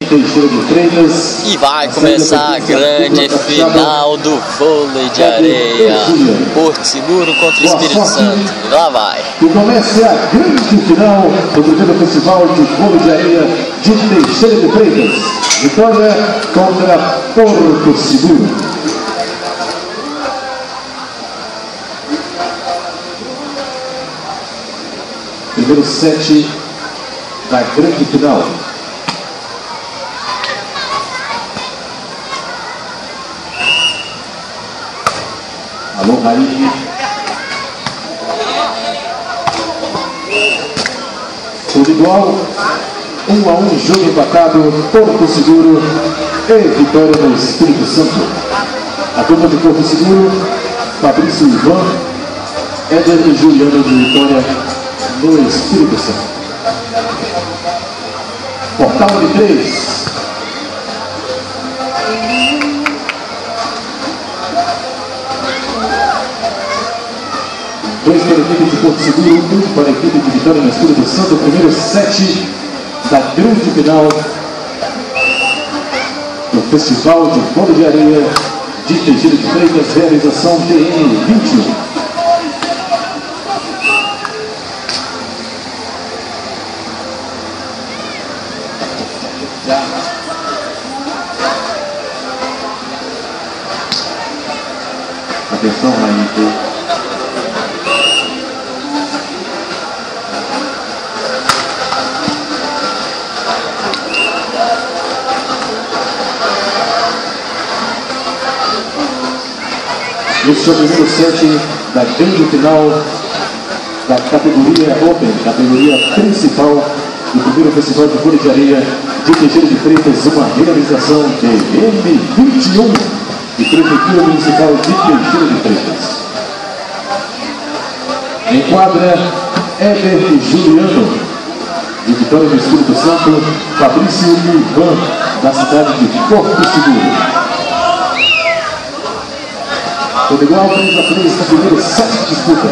Teixeira de Freitas. E vai começar a grande final do vôlei de areia. Porto Seguro contra o Espírito Santo. E lá vai. E começa a grande final do primeiro festival de vôlei de areia de Teixeira de Freitas. Vitória contra Porto Seguro. Primeiro set da grande final. Alô, Raí. Tudo igual. 1-1, jogo empatado. Porto Seguro e vitória do Espírito Santo. A dupla de Porto Seguro, Fabrício Ivan, Éder e Juliano de Vitória no Espírito Santo. Portal de 3. Dois para a equipe de Porto Seguro, um para a equipe de Vitória no Espírito Santo. Primeiro set da grande final do Festival de Vôlei de Areia de Teixeira de Freitas, realização TN 21. Atenção, Raí. Esse é o primeiro set da grande final da categoria Open, categoria principal do primeiro Festival de Vôlei de Areia de Teixeira de Freitas, uma realização de M21 e Prefeitura Municipal de Teixeira de Freitas. Em quadra, Éder e Juliano, de Vitória do Espírito Santo, Fabrício e Ivan, da cidade de Porto Seguro. Tudo igual, 3-3 no primeiro set de disputa.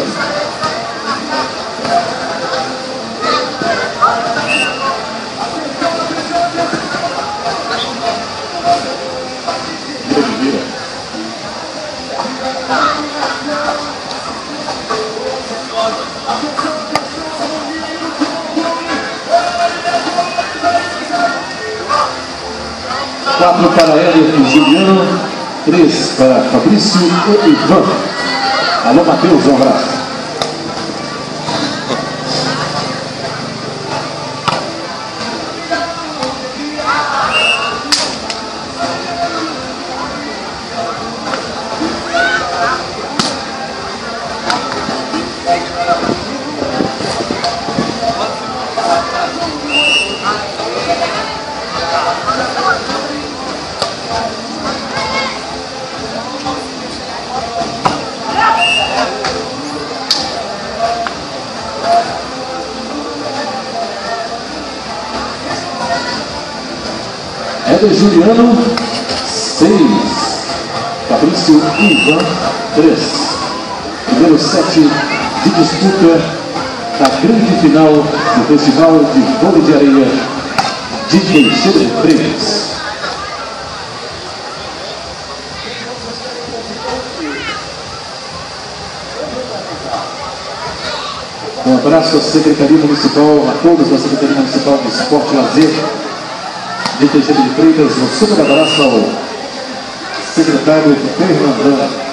Quatro para Éder e Juliano. 3 para Fabrício e Ivan. Alô, Matheus, um abraço. Éder Juliano, 6. Fabrício e Ivan, 3. Primeiro set de disputa da grande final do Festival de Vôlei de Areia de Teixeira de Freitas. Um abraço à Secretaria Municipal, a todos da Secretaria Municipal de Esporte e Lazer de Teixeira de Freitas. Um super abraço ao secretário Fernandão.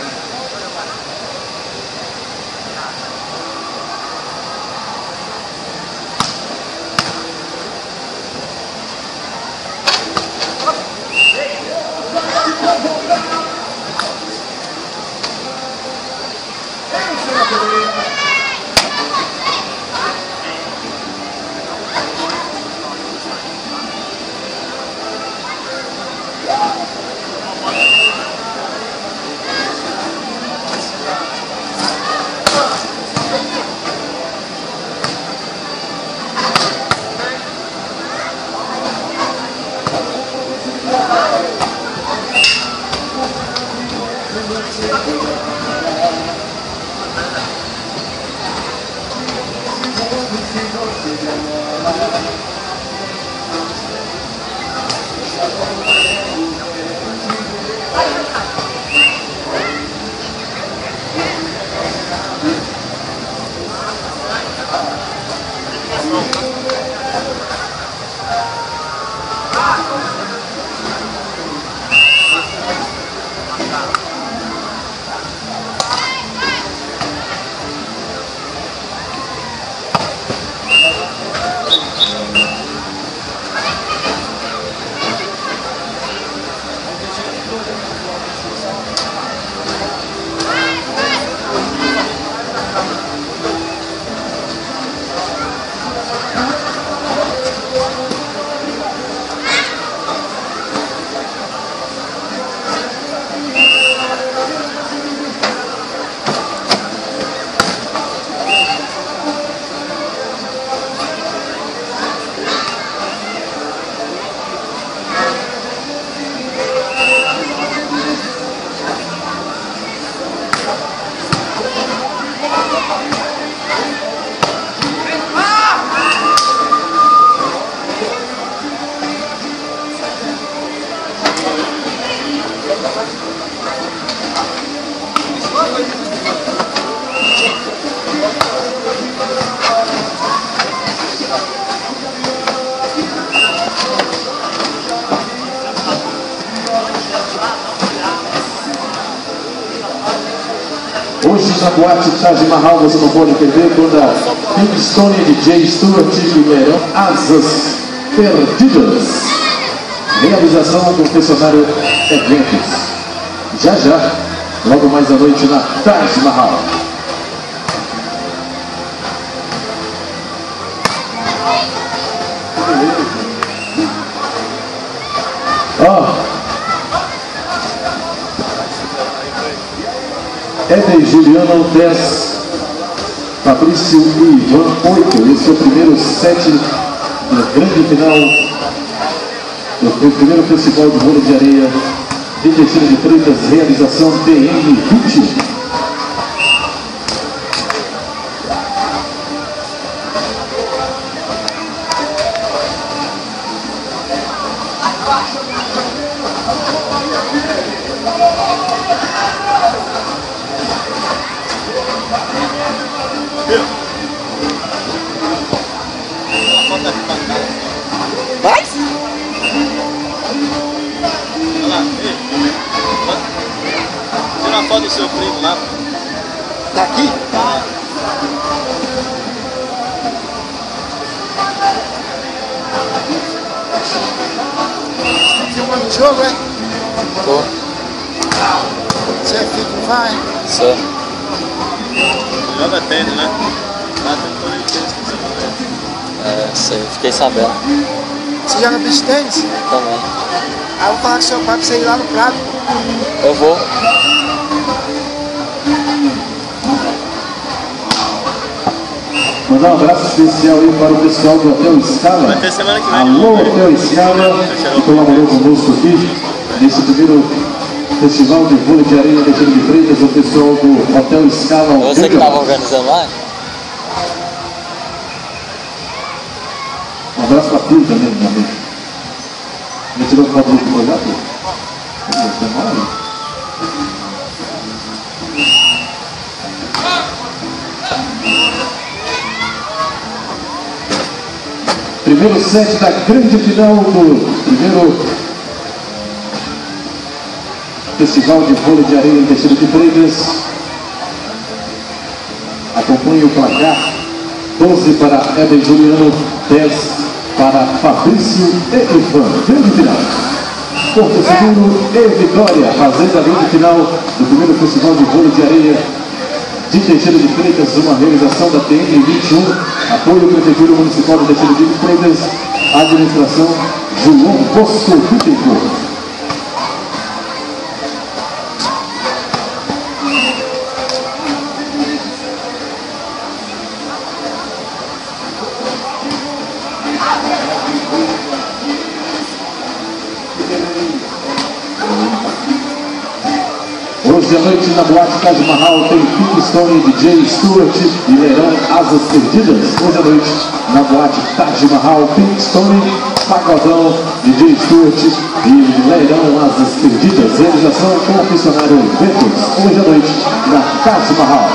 Hoje na boate Taj Mahal você não pode perder quando a Kingston de Jay Stewart liberam Asas Perdidas. Realização confessionário Eventos. Já, logo mais à noite na Taj Mahal. Éder Juliano 10, Fabrício e Ivan 8. Esse é o primeiro set do grande final do primeiro festival de vôlei de areia de Teixeira de Freitas, realização DM 20. Vai? Olha lá, ei. Tira uma foto do seu primo lá. Daqui? Filmando o jogo, é? Tô. Você é filho do pai? Só. Joga tênis, né? Lá tem todo de tênis que você vai. É, sei, fiquei sabendo. Você joga beach tênis? Também. Aí eu vou falar com seu pai pra você ir lá no Prado. Eu vou. Mandar um abraço especial aí para o pessoal do Hotel Scala. Vai ter semana que vem. Alô, Hotel Scala, que colaborou conosco aqui nesse primeiro festival de vôlei de areia de Teixeira de Freitas. O pessoal do Hotel Scala. Você que estava organizando lá? Um abraço para tudo também, meu amigo. Me tirou foto do projeto? Primeiro set da grande final do primeiro Festival de Vôlei de Areia em Teixeira de Freitas. Acompanhe o placar: 12 para Éder Juliano, 10 para Fabrício e Ivan. Grande final. Porto Seguro e Vitória, fazendo a grande final do primeiro Festival de Vôlei de Areia de Teixeira de Freitas, uma realização da TN 21, apoio Prefeitura Municipal de Teixeira de Freitas, administração João Bosco Bittencourt. Hoje à noite na boate Taj Mahal tem Kingston, DJ Stewart e Leirão Asas Perdidas. Hoje à noite. na boate Taj Mahal, Pinkstone, Pagodão, DJ Stuart e Leirão Asas Perdidas. Realização Confessionário Eventos, hoje à noite na Taj Mahal.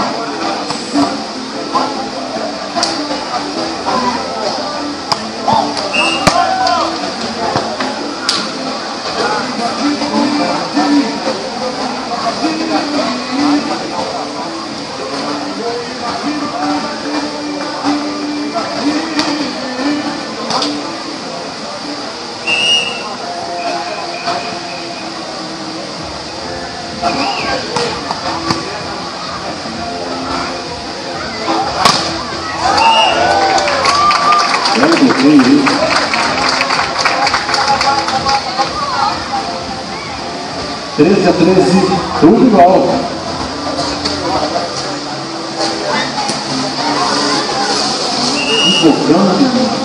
A 13, tudo igual. Invocando.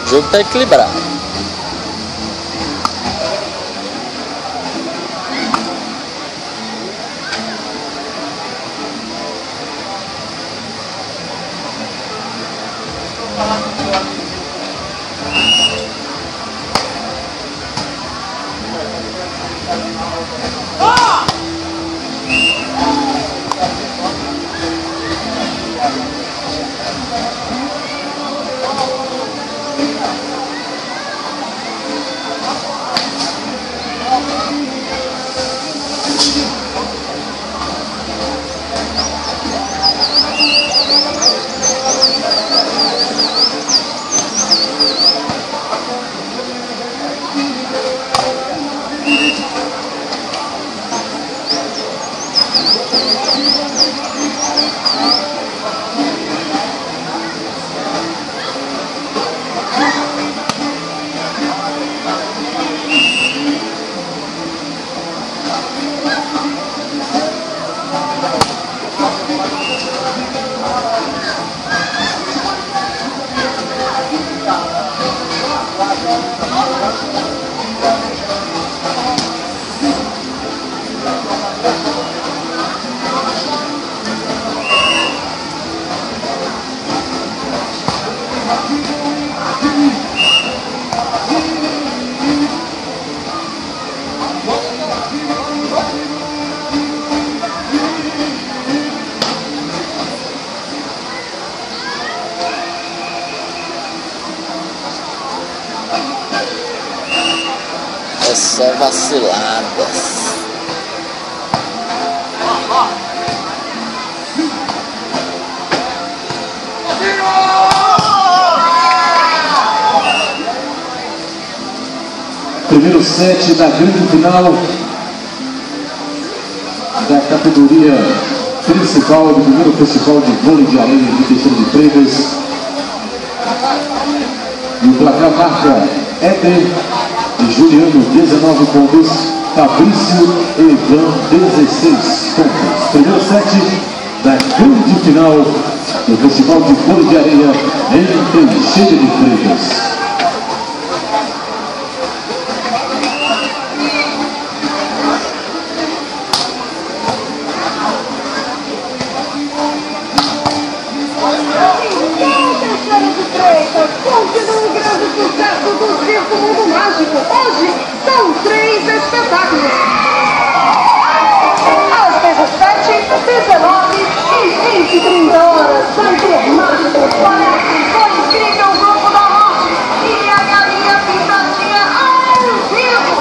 O jogo está equilibrado. É só vaciladas. Primeiro set da grande final da categoria principal do primeiro festival de vôlei de areia de Teixeira de Freitas. E o placar marca Éder e Juliano 19 pontos, Fabrício e Ivan 16 pontos. Primeiro set da grande final do Festival de Vôlei de Areia em Teixeira de Freitas. Continua o grande sucesso do Circo Mundo Mágico. Hoje são 3 espetáculos. Às 17, 19 e 20h30. Santo Mágico parece o incrível grupo da morte e a galinha pintadinha ao vivo.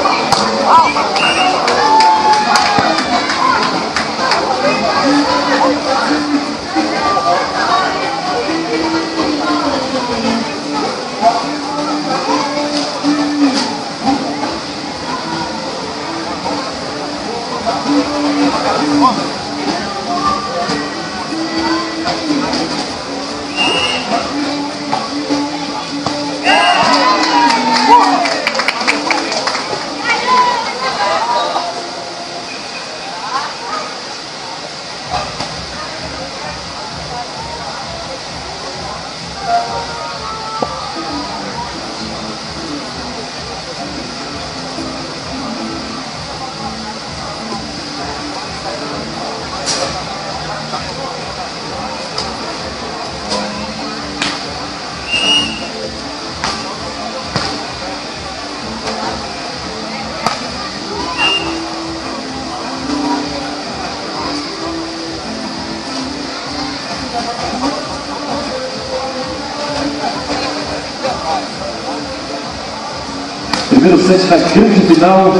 Primeiro set da grande final,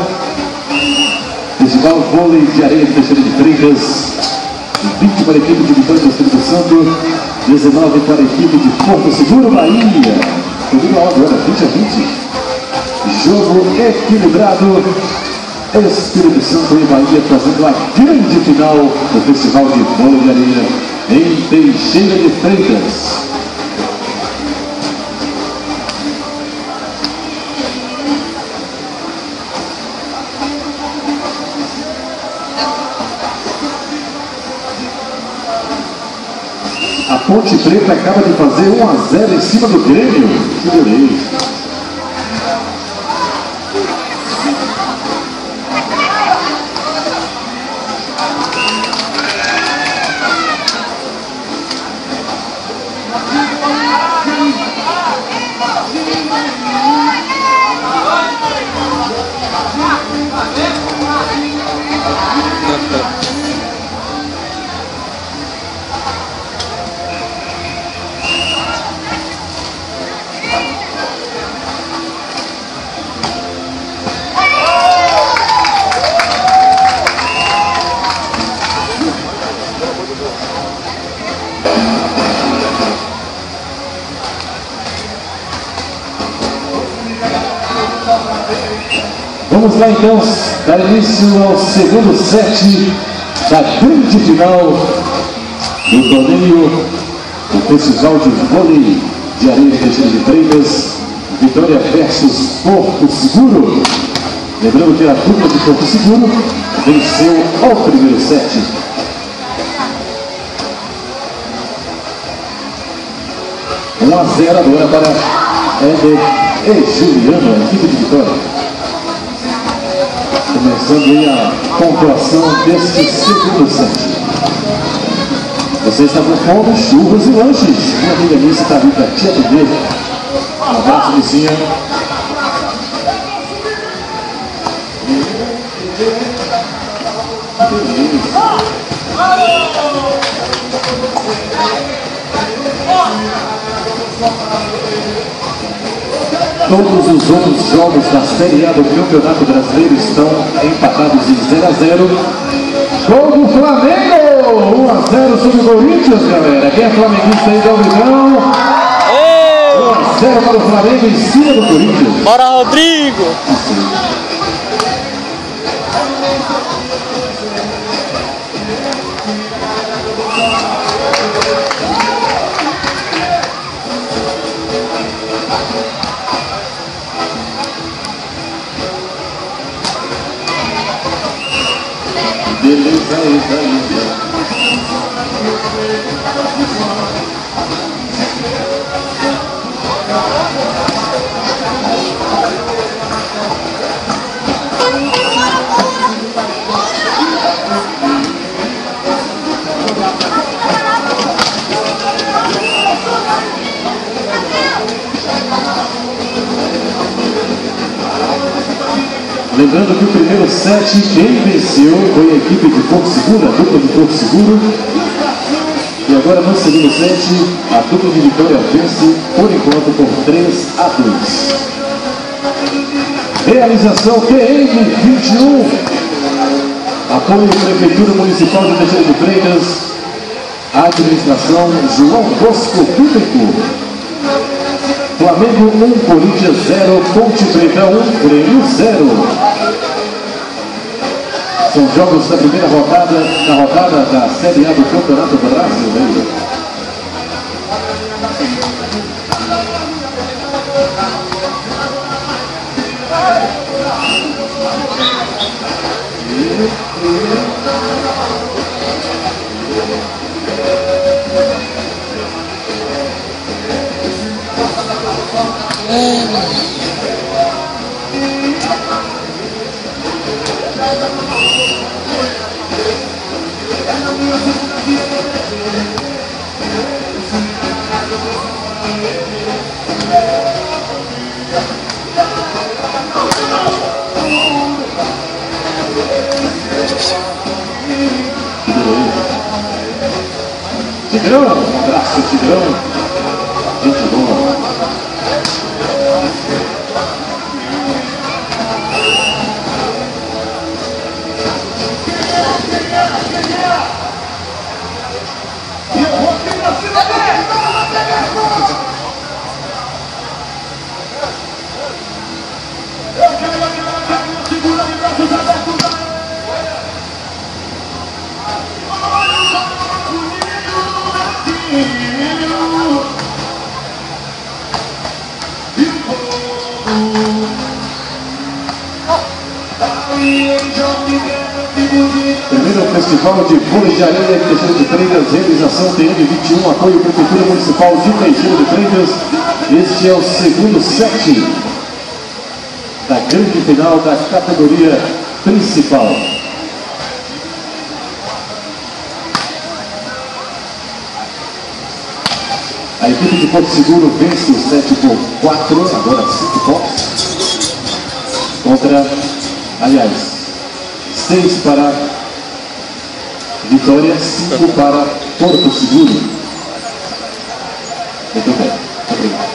Festival Vôlei de Areia de Teixeira de Freitas, 20 para a equipe de Vitória do Espírito Santo, 19 para a equipe de Porto Seguro, Bahia. Segundo a agora, 20-20. Jogo equilibrado, Espírito Santo e Bahia fazendo a grande final do Festival de Vôlei de Areia em Teixeira de Freitas. A Ponte Preta acaba de fazer 1-0 em cima do Grêmio. Figurei. Vamos lá então, dar início ao segundo set da grande final do torneio do Festival de Vôlei de Areia de Teixeira de Freitas, Vitória versus Porto Seguro. Lembrando que a dupla de Porto Seguro venceu ao primeiro set. Um a 0 agora para Éder e Juliano, a equipe de Vitória. Começando aí a pontuação deste segundo set. Você está com fome, churros e lanches. Minha amiga Alice está ali para te atender. Um abraço, Licinha. Todos os outros jogos da Série A do Campeonato Brasileiro estão empatados em 0-0. Gol do Flamengo! 1-0 sobre o Corinthians, galera. Quem é flamenguista aí, dá um milhão. 1-0 para o Flamengo em cima do Corinthians. Bora, Rodrigo! Beleza, beleza. Lembrando que o primeiro set, quem venceu foi a equipe de Porto Seguro, a dupla de Porto Seguro. E agora no segundo set, a dupla de Vitória vence por enquanto por 3-2. Realização TM21. Apoio Prefeitura Municipal de Teixeira de Freitas. Administração João Bosco Público. Flamengo 1, Corinthians 0, Ponte Preta 1, Grêmio 0. São jogos da primeira rodada, na rodada da Série A do Campeonato Brasileiro. Tigrão, um abraço, Tigrão. Gente boa. Primeiro Festival de Vôlei de Areia de Teixeira de Freitas, realização TM21, apoio Prefeitura Municipal de Teixeira de Freitas. Este é o segundo set da grande final da categoria principal. A equipe de Porto Seguro vence o set por 4, agora 5 pontos. Contra, aliás, 6 para Vitória, 5 para Porto Seguro. Muito bem, obrigado.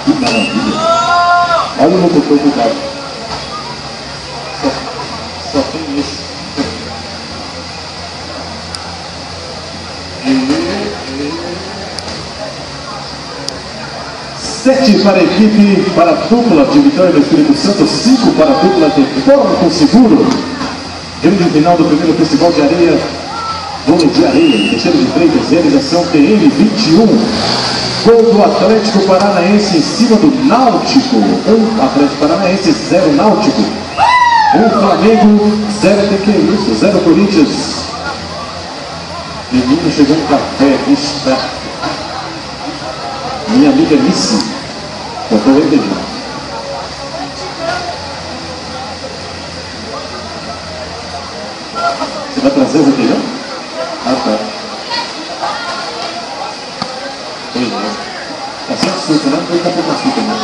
Que maravilha! Olha o locutor do carro. Só tem isso. 7 para a equipe, para a dupla de Vitória do Espírito Santo, 5 para a dupla de Porto Seguro. Grande final do primeiro Festival de Areia, Vôlei de Areia, Teixeira de Freitas, realização TM21. Gol do Atlético Paranaense em cima do Náutico. 1 Atlético Paranaense, 0 Náutico. 1 Flamengo, 0 TQ, 0 Corinthians. Menino, chegou um café, está. Minha amiga Missy, botou o entendi. Você vai trazer o requeijão? Ah, tá. Pois é. Tá sem açúcar, né? Não tá pouco açúcar, né?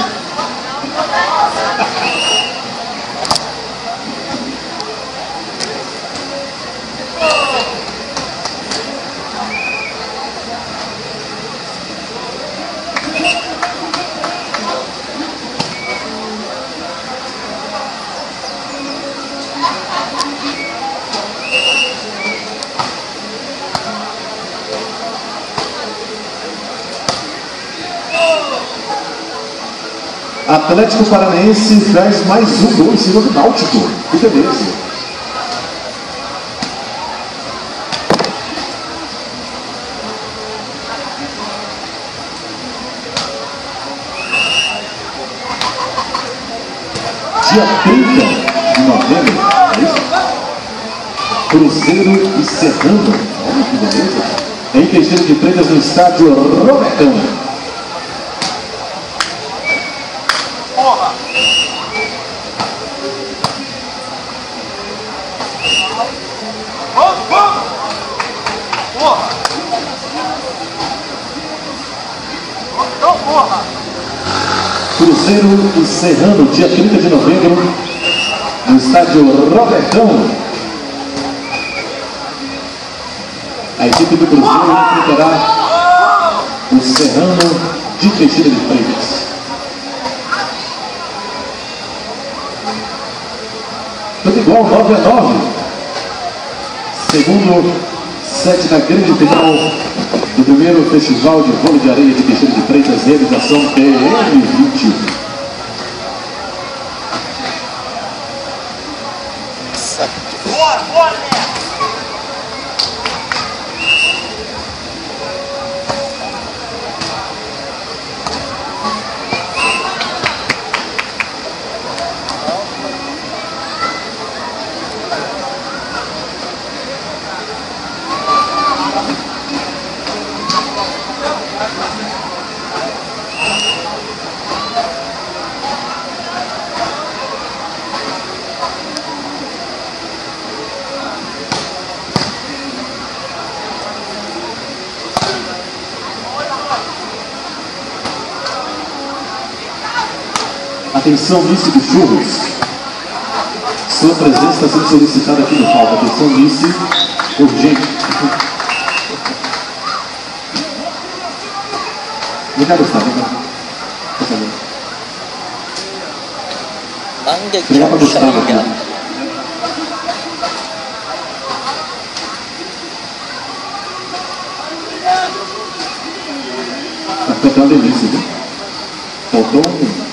Atlético Paranaense faz mais um gol em cima do Náutico. Que beleza. Dia 30 de novembro, é isso? Cruzeiro e Serrano. Olha que beleza. Em Teixeira de Freitas, no estádio Robertão. Cruzeiro e Serrano, dia 30 de novembro, no estádio Robertão. A equipe do Cruzeiro enfrentará o Serrano de Teixeira de Freitas. Tudo igual, 9-9. Segundo set da grande final do primeiro Festival de Vôlei de Areia de Teixeira de Freitas, realização TM21. Atenção, Nice do Churros. Sua presença está sendo solicitada aqui no palco. Atenção, Nice, urgente. Vem cá, Gustavo, vem cá. Vem cá, Gustavo aqui. Vai ficar uma delícia, viu? Faltou um...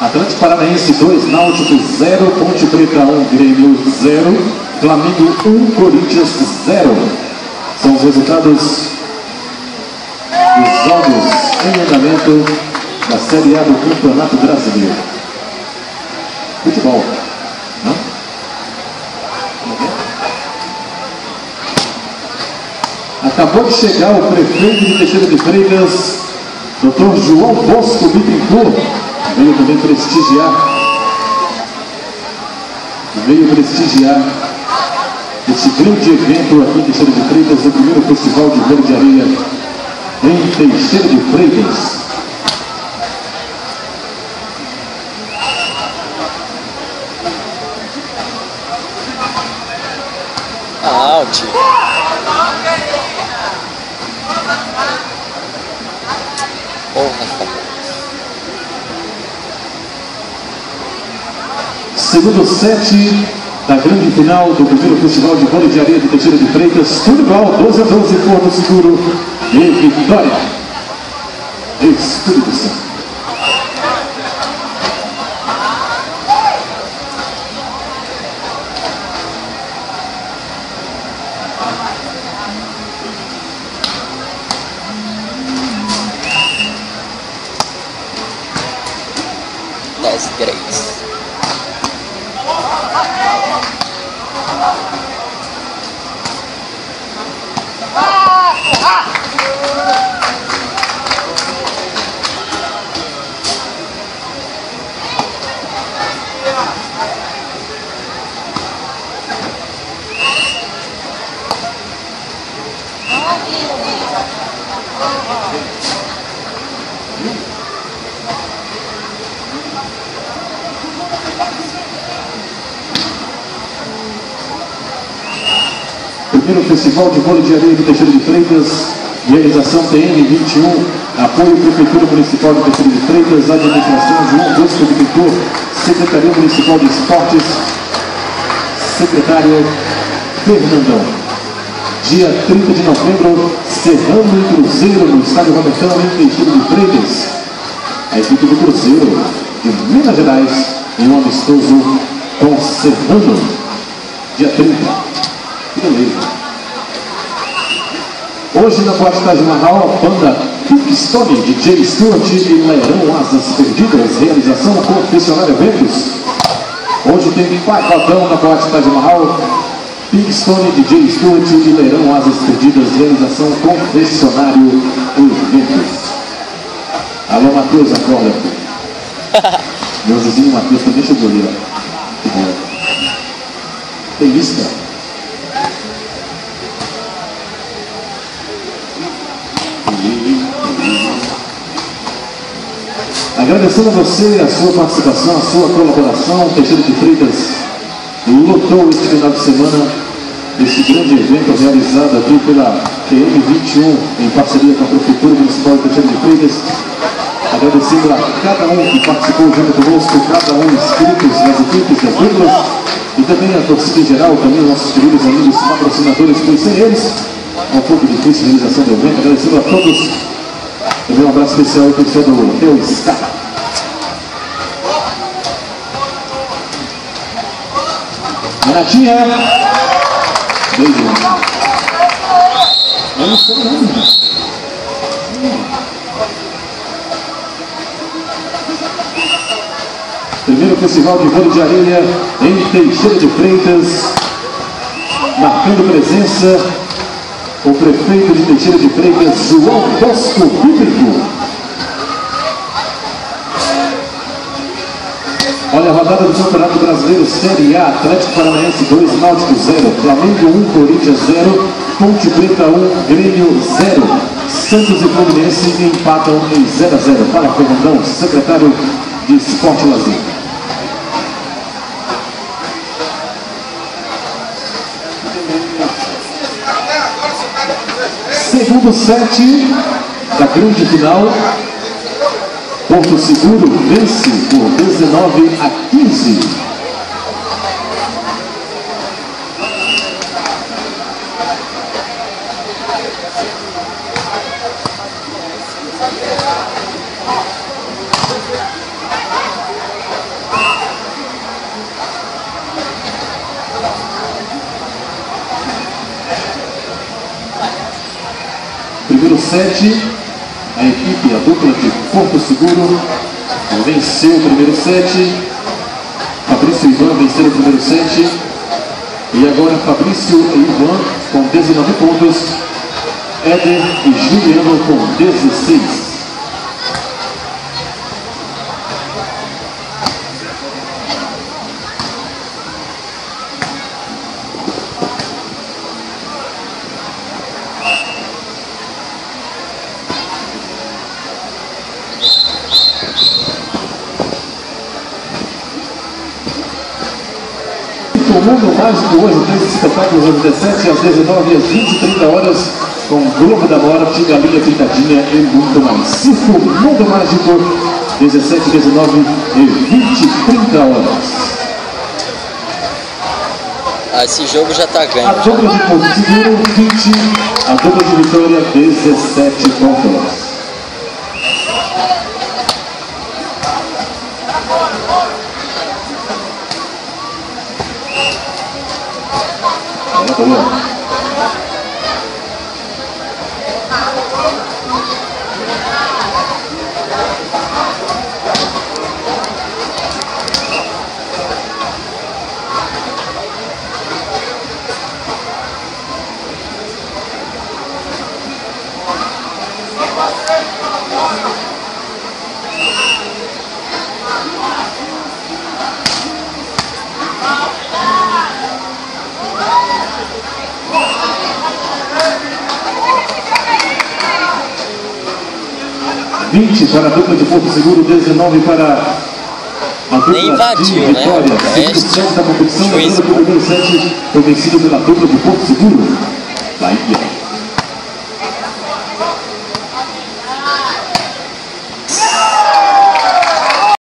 Atlético Paranaense 2, Náutico 0, Ponte Preta 1, Grêmio 0, Flamengo 1, Corinthians 0. São os resultados dos jogos em andamento da Série A do Campeonato Brasileiro. Futebol, não? Acabou de chegar o prefeito de Teixeira de Freitas, Dr. João Bosco Bittencourt. Veio também prestigiar esse grande evento aqui em Teixeira de Freitas, o primeiro Festival de Vôlei de Areia em Teixeira de Freitas. Out. Porra. Segundo set da grande final do primeiro Festival de Vôlei de Areia de Teixeira de Freitas, tudo igual, 12-12, Porto Seguro e vitória. Espírito Santo. Grace. Primeiro Festival de Vôlei de Areia de Teixeira de Freitas, realização TM21, apoio Prefeitura Municipal de Teixeira de Freitas, administração João Bosco Bittencourt, Secretaria Municipal de Esportes, secretário Fernandão. Dia 30 de novembro, Serrano e Cruzeiro no estádio Robertão em Teixeira de Freitas. A equipe do Cruzeiro de Minas Gerais em um amistoso com Serrano. Dia 30. Que beleza. Hoje na Boate Taj Mahal, a banda Pink Stone, DJ Stuart e Leirão Asas Perdidas, realização Confessionário Eventos. Hoje tem pacotão na Boate Taj Mahal, Pink Stone, DJ Stuart e Leirão Asas Perdidas, realização Confessionário Eventos. Alô, Matheus, acorda. Meu vizinho Matheus também chegou ali, ó. Que bom. Tem lista. Agradecendo a você, a sua participação, a sua colaboração. Teixeira de Freitas lotou este final de semana esse grande evento realizado aqui pela QM21 em parceria com a Prefeitura Municipal de Teixeira de Freitas. Agradecendo a cada um que participou junto conosco, cada um inscritos nas equipes das duplas e também a torcida em geral, também os nossos queridos amigos patrocinadores, pois sem eles é um pouco difícil a realização do evento. Agradecendo a todos. Também um abraço especial ao pessoal do Teu Star. Renatinha! Beijo. Eu não sei não. Primeiro festival de vôlei de areia em Teixeira de Freitas. Marcando presença o prefeito de Teixeira de Freitas, João Bosco Bíblico. Olha a rodada do Campeonato Brasileiro Série A. Atlético Paranaense 2, Náutico 0, Flamengo 1, Corinthians 0, Ponte Preta 1, Grêmio 0. Santos e Fluminense empatam em 0 a 0. Fala, Fernandão, secretário de Esporte e Lazer. Segundo set da grande final, Porto Seguro vence por 19 a 15. Primeiro set, a equipe, a dupla de Porto Seguro venceu o primeiro set. Fabrício e Ivan venceram o primeiro set. E agora Fabrício e Ivan com 19 pontos. Éder e Juliano com 16. O Mundo Mágico hoje tem esse espetáculo às 17, às 19, às 20 e 30 horas com Globo da Morte, Galinha Pintadinha e muito mais. Circo Mundo Mágico, 17, 19 e 20 e 30 horas. Esse jogo já tá ganho. A dupla de Porto Seguro, 20, a dupla de Vitória, 17 pontos. Para a dupla de Porto Seguro, 19 para a dupla nem invadiu, de Vitória. Né? Segundo set da competição, lembrando que o primeiro set foi vencido pela dupla de Porto Seguro.